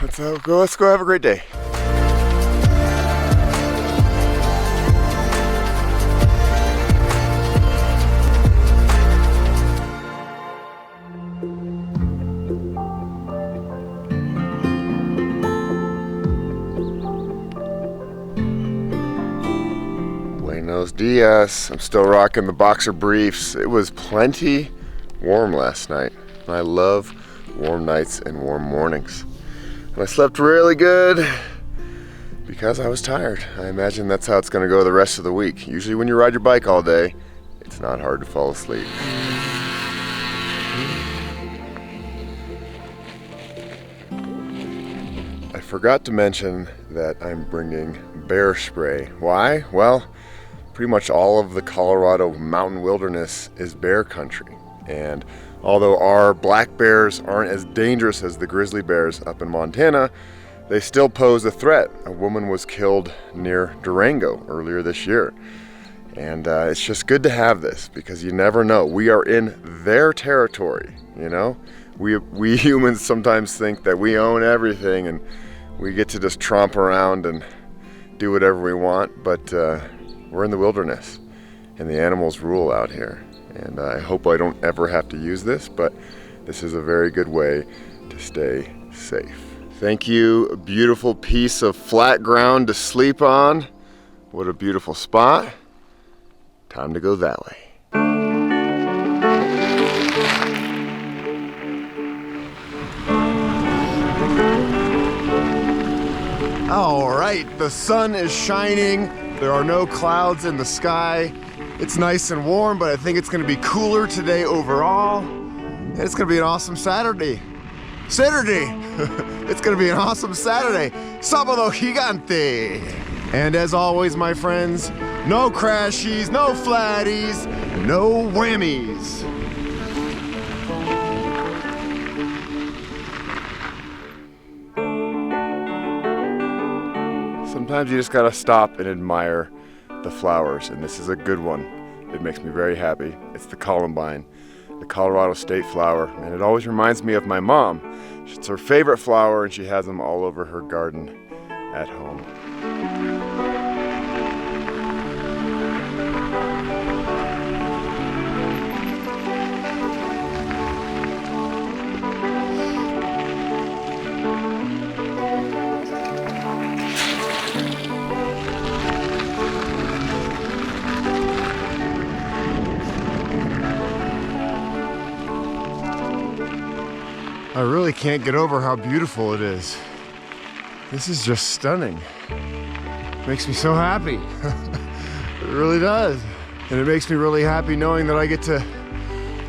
Let's go have a great day. Buenos dias. I'm still rocking the boxer briefs. It was plenty warm last night. I love warm nights and warm mornings. And I slept really good because I was tired. I imagine that's how it's going to go the rest of the week. Usually when you ride your bike all day, it's not hard to fall asleep. I forgot to mention that I'm bringing bear spray. Why? Well, pretty much all of the Colorado mountain wilderness is bear country. And although our black bears aren't as dangerous as the grizzly bears up in Montana, they still pose a threat. A woman was killed near Durango earlier this year. And it's just good to have this because you never know. We are in their territory, you know? We humans sometimes think that we own everything and we get to just tromp around and do whatever we want, but we're in the wilderness and the animals rule out here. And I hope I don't ever have to use this, but this is a very good way to stay safe. Thank you, a beautiful piece of flat ground to sleep on. What a beautiful spot. Time to go that way. All right, the sun is shining. There are no clouds in the sky. It's nice and warm, but I think it's gonna be cooler today overall. And it's gonna be an awesome Saturday. It's gonna be an awesome Saturday. Sábado gigante. And as always, my friends, no crashies, no flatties, no whammies. Sometimes you just gotta stop and admire the flowers, and this is a good one. It makes me very happy. It's the columbine, the Colorado state flower, and it always reminds me of my mom. It's her favorite flower, and she has them all over her garden at home. I really can't get over how beautiful it is. This is just stunning. It makes me so happy. It really does. And it makes me really happy knowing that I get to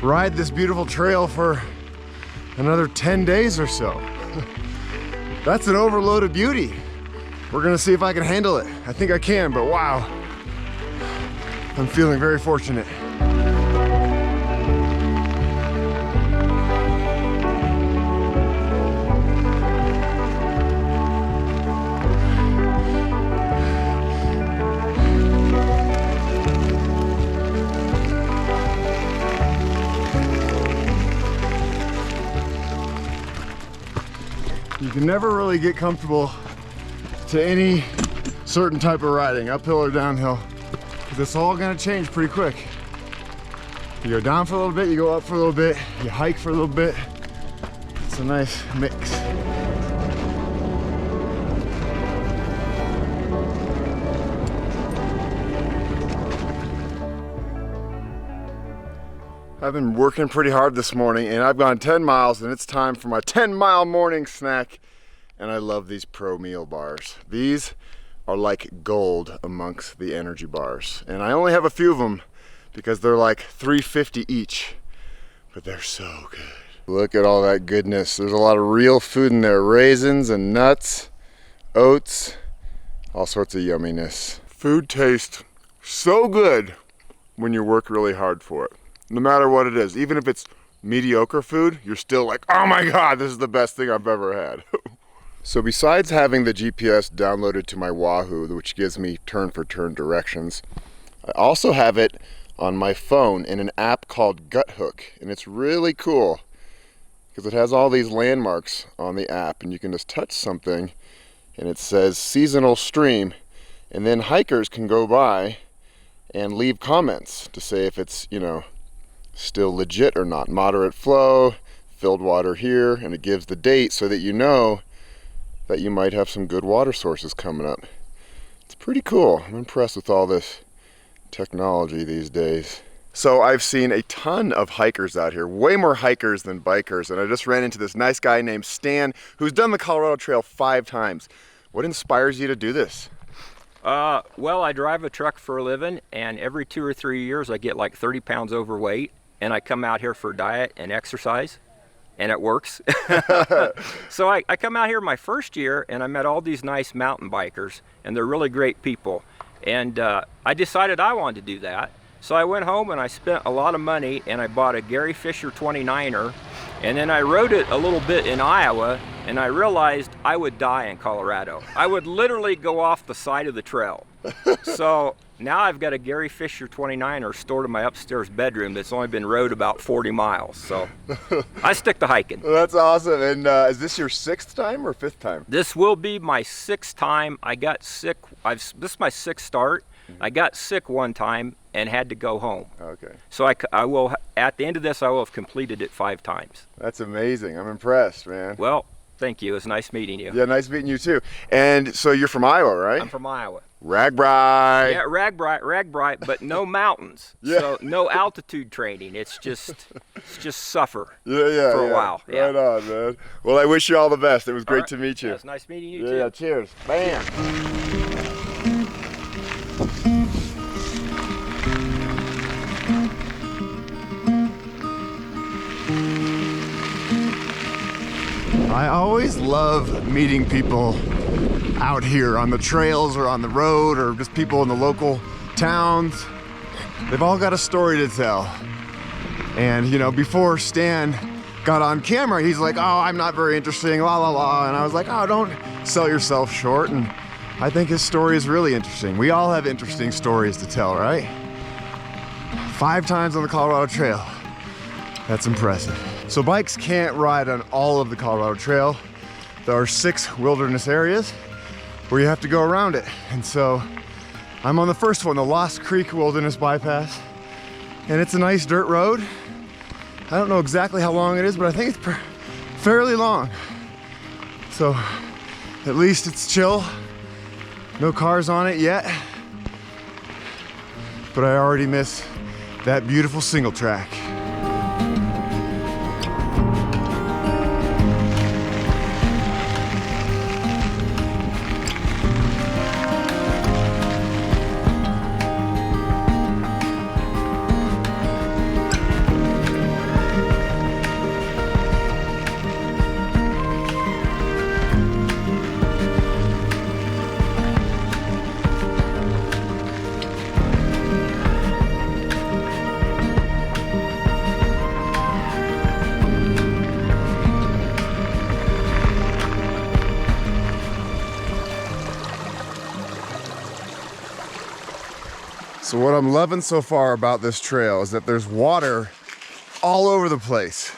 ride this beautiful trail for another 10 days or so. That's an overload of beauty. We're gonna see if I can handle it. I think I can, but wow. I'm feeling very fortunate. You can never really get comfortable to any certain type of riding, uphill or downhill, because it's all gonna change pretty quick. You go down for a little bit, you go up for a little bit, you hike for a little bit. It's a nice mix. I've been working pretty hard this morning and I've gone 10 miles and it's time for my 10-mile morning snack. And I love these Pro Meal bars. These are like gold amongst the energy bars. And I only have a few of them because they're like $3.50 each, but they're so good. Look at all that goodness. There's a lot of real food in there. Raisins and nuts, oats, all sorts of yumminess. Food tastes so good when you work really hard for it. No matter what it is, even if it's mediocre food, you're still like, oh my God, this is the best thing I've ever had. So besides having the GPS downloaded to my Wahoo, which gives me turn-for-turn directions, I also have it on my phone in an app called Guthook, and it's really cool. because it has all these landmarks on the app, and you can just touch something and it says seasonal stream, and then hikers can go by and leave comments to say if it's, you know, still legit or not. Moderate flow, filled water here, and it gives the date so that you know that you might have some good water sources coming up. It's pretty cool. I'm impressed with all this technology these days. So I've seen a ton of hikers out here, way more hikers than bikers, and I just ran into this nice guy named Stan who's done the Colorado Trail 5 times. What inspires you to do this? Well, I drive a truck for a living, and every 2 or 3 years I get like 30 pounds overweight, and I come out here for diet and exercise, and it works. So I come out here my first year, and I met all these nice mountain bikers, and they're really great people. And I decided I wanted to do that. So I went home and I spent a lot of money, and I bought a Gary Fisher 29er, and then I rode it a little bit in Iowa, and I realized I would die in Colorado. I would literally go off the side of the trail. So now I've got a Gary Fisher 29er stored in my upstairs bedroom that's only been rode about 40 miles. So I stick to hiking. Well, that's awesome. And is this your 6th time or 5th time? This will be my 6th time. I got sick. This is my 6th start. I got sick one time and had to go home. Okay. So I will, at the end of this, I will have completed it 5 times. That's amazing. I'm impressed, man. Well, thank you. It was nice meeting you. Yeah, nice meeting you too. And so you're from Iowa, right? I'm from Iowa. Ragbri. Yeah, Ragbri, but no mountains. Yeah. So no altitude training. It's just suffer for a while. Yeah. Right on, man. Well, I wish you all the best. It was great to meet you. Yeah, it's nice meeting you too. Yeah, cheers. Bam. I always love meeting people out here on the trails or on the road, or just people in the local towns. They've all got a story to tell. And you know, before Stan got on camera, he's like, oh, I'm not very interesting, la la la. And I was like, oh, don't sell yourself short. And I think his story is really interesting. We all have interesting stories to tell, right? 5 times on the Colorado Trail. That's impressive. So bikes can't ride on all of the Colorado Trail. There are 6 wilderness areas where you have to go around it. And so I'm on the first one, the Lost Creek Wilderness Bypass. And it's a nice dirt road. I don't know exactly how long it is, but I think it's fairly long. So at least it's chill. No cars on it yet. But I already miss that beautiful single track. So what I'm loving so far about this trail is that there's water all over the place.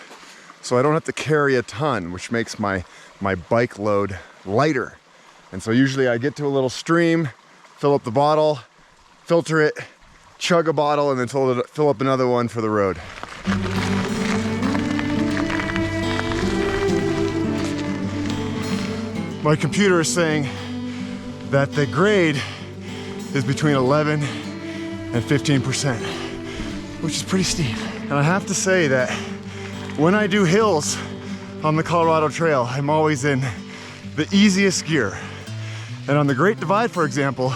So I don't have to carry a ton, which makes my bike load lighter. And so usually I get to a little stream, fill up the bottle, filter it, chug a bottle, and then fill up another one for the road. My computer is saying that the grade is between 11 and 15%, which is pretty steep. And I have to say that when I do hills on the Colorado Trail, I'm always in the easiest gear. And on the Great Divide, for example,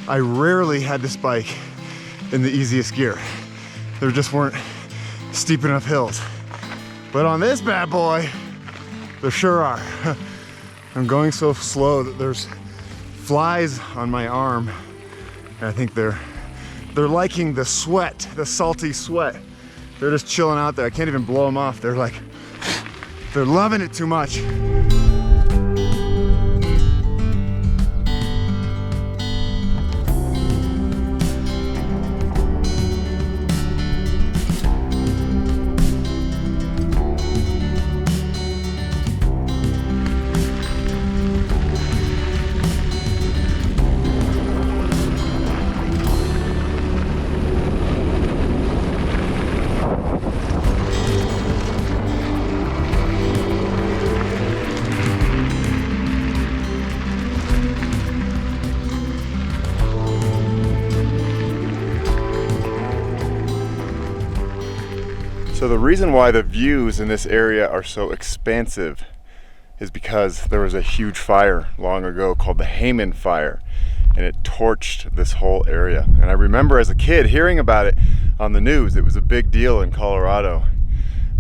I rarely had this bike in the easiest gear. There just weren't steep enough hills. But on this bad boy, there sure are. I'm going so slow that there's flies on my arm. And I think they're liking the sweat, the salty sweat. They're just chilling out there. I can't even blow them off. They're loving it too much. So the reason why the views in this area are so expansive is because there was a huge fire long ago called the Haman fire, and it torched this whole area. And I remember as a kid hearing about it on the news. It was a big deal in Colorado.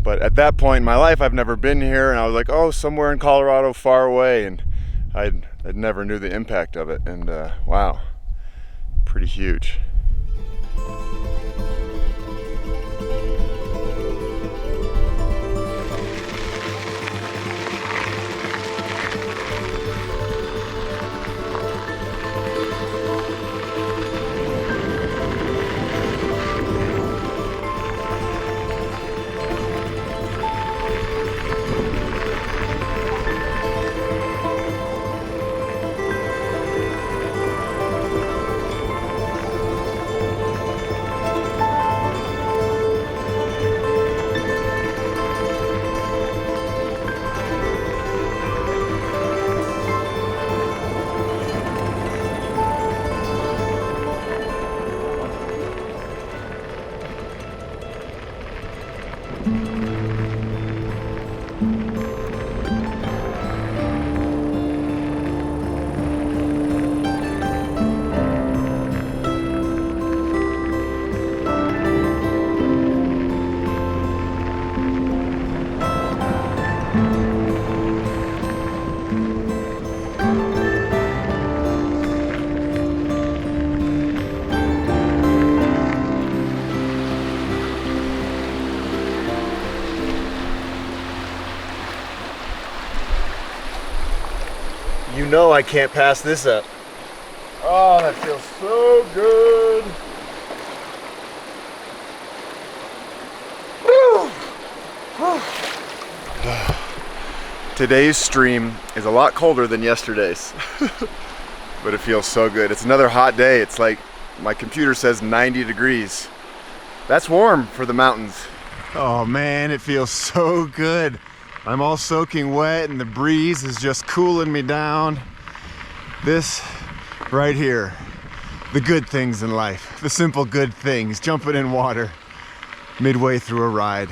But at that point in my life, I've never been here, and I was like, oh, somewhere in Colorado far away, and I never knew the impact of it. And wow, pretty huge. You know I can't pass this up. Oh, that feels so good. Today's stream is a lot colder than yesterday's, but it feels so good. It's another hot day. It's like my computer says 90 degrees. That's warm for the mountains. Oh man, it feels so good. I'm all soaking wet and the breeze is just cooling me down. This right here, the good things in life, the simple good things, jumping in water midway through a ride.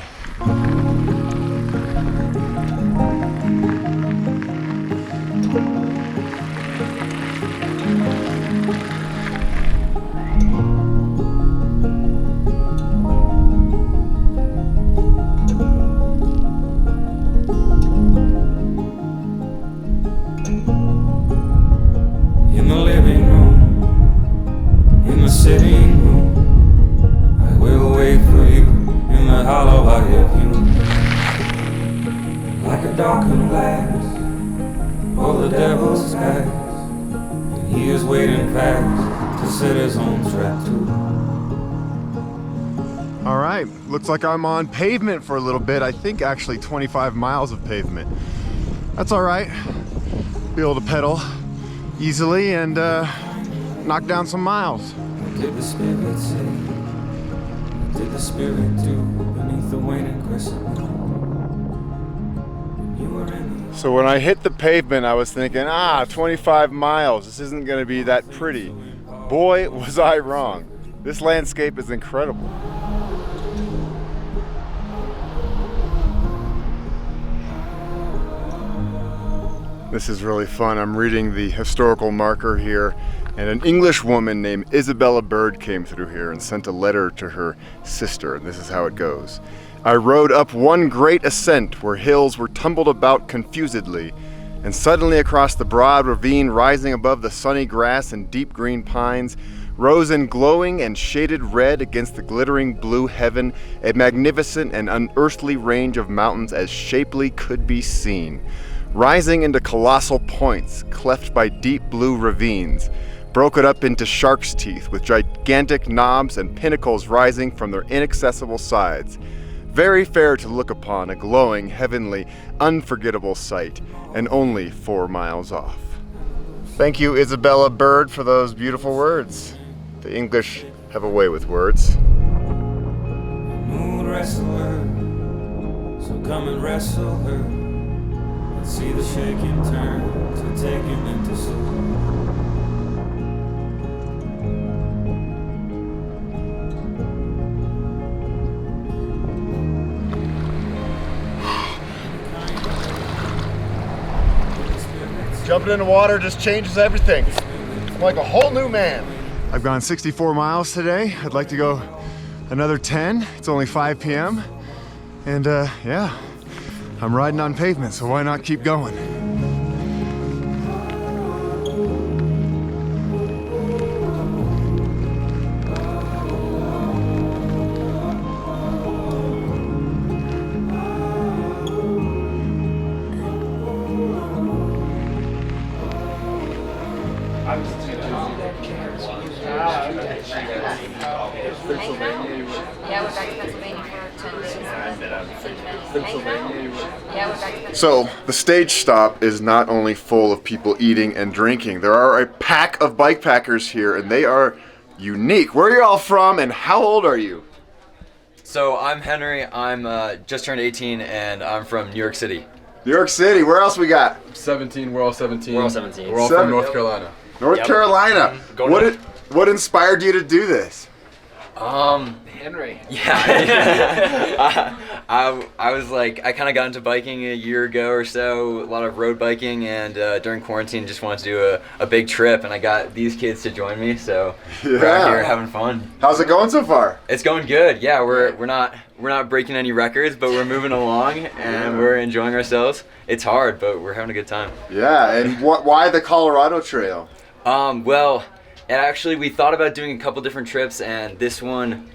All right, looks like I'm on pavement for a little bit. I think actually 25 miles of pavement. That's all right. Be able to pedal easily and knock down some miles. What did the spirit say? What did the spirit do beneath the waning crescent moon? You were in. So when I hit the pavement, I was thinking, 25 miles. This isn't going to be that pretty. Boy, was I wrong. This landscape is incredible. This is really fun. I'm reading the historical marker here, and an English woman named Isabella Bird came through here and sent a letter to her sister, and this is how it goes. I rode up one great ascent where hills were tumbled about confusedly, and suddenly across the broad ravine rising above the sunny grass and deep green pines rose in glowing and shaded red against the glittering blue heaven a magnificent and unearthly range of mountains as shapely could be seen, rising into colossal points cleft by deep blue ravines, broken up into shark's teeth with gigantic knobs and pinnacles rising from their inaccessible sides. Very fair to look upon, a glowing, heavenly, unforgettable sight, and only 4 miles off. Thank you, Isabella Bird, for those beautiful words. The English have a way with words. Moon wrestler, so come and wrestle her. Let's see the shaking turn to taking into soul. Jumping in the water just changes everything. I'm like a whole new man. I've gone 64 miles today. I'd like to go another 10. It's only 5 p.m. And yeah, I'm riding on pavement, so why not keep going? Yeah, we're back to Pennsylvania for 10 days. Yeah, we're back to So the stage stop is not only full of people eating and drinking. There are a pack of bikepackers here, and they are unique. Where are you all from, and how old are you? So I'm Henry. I'm just turned 18, and I'm from New York City. New York City. Where else we got? 17. We're all 17. We're all 17. We're all Seven. from North Carolina. North Carolina. What inspired you to do this? Henry. Yeah. I was like, I kind of got into biking a year ago or so, a lot of road biking, and during quarantine just wanted to do a big trip, and I got these kids to join me, so we're out here having fun. How's it going so far? It's going good. Yeah, we're not breaking any records, but we're moving along and we're enjoying ourselves. It's hard, but we're having a good time. Yeah, and why the Colorado Trail? Well, actually we thought about doing a couple different trips, and this one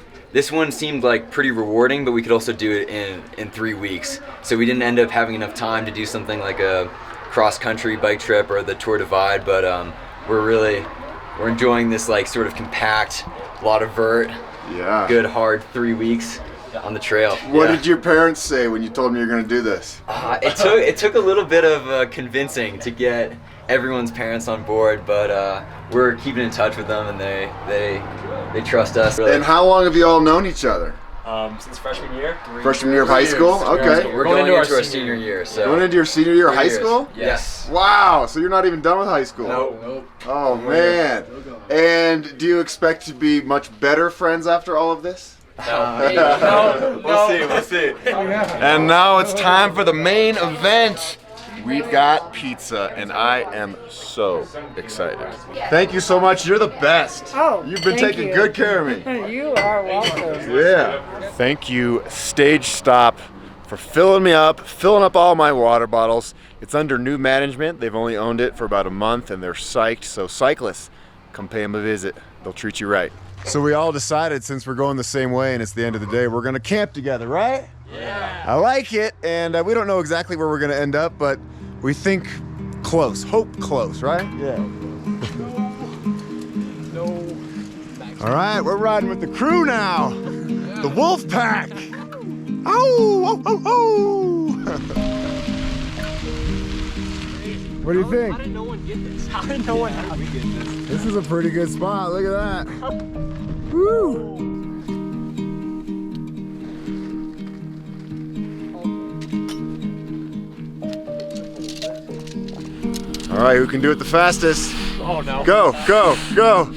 seemed like pretty rewarding, but we could also do it in 3 weeks. So we didn't end up having enough time to do something like a cross-country bike trip or the Tour Divide, but we're enjoying this like sort of compact, a lot of vert, good hard 3 weeks on the trail. What did your parents say when you told them you were going to do this? It took a little bit of convincing to get everyone's parents on board, but we're keeping in touch with them, and they trust us. Really. And how long have you all known each other? Since freshman year. Freshman year of high school? Okay. We're going into our senior year. So going into your senior year of high school? Yes. Wow, so you're not even done with high school? Nope. Oh man. And do you expect to be much better friends after all of this? No. We'll see. And now it's time for the main event. We've got pizza, and I am so excited. Thank you so much. You're the best. Oh, you've been thank taking you. good care of me. You are welcome. Yeah. Thank you, Stage Stop, for filling up all my water bottles. It's under new management. They've only owned it for about a month, and they're psyched. So cyclists, come pay them a visit. They'll treat you right. So we all decided, since we're going the same way and it's the end of the day, we're gonna camp together, right? Yeah. I like it, and we don't know exactly where we're gonna end up, but we think close, hope close, right? Yeah. All right, we're riding with the crew now. The Wolf Pack. Oh, oh, oh, oh. What do you think? How did no one get this? How did no one have get this? This is a pretty good spot. Look at that. Woo. All right, who can do it the fastest? Oh no. Go, go, go.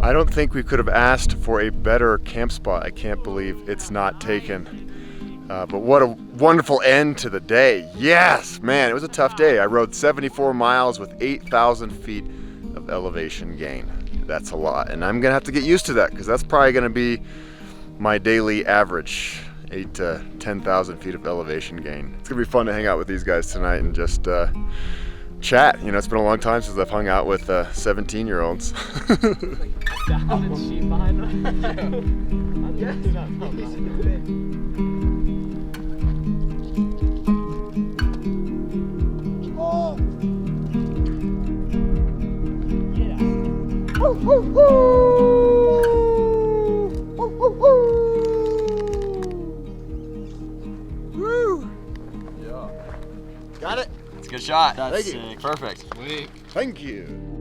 I don't think we could have asked for a better camp spot. I can't believe it's not taken. But what a wonderful end to the day. Yes, man, it was a tough day. I rode 74 miles with 8,000 feet of elevation gain. That's a lot, and I'm gonna have to get used to that, because that's probably gonna be my daily average, 8 to 10,000 feet of elevation gain. It's gonna be fun to hang out with these guys tonight and just chat. You know, it's been a long time since I've hung out with 17-year-olds. Down and sheep behind them. Woo! Got it? It's a good shot. That's Thank you. sick. Perfect. Thank you.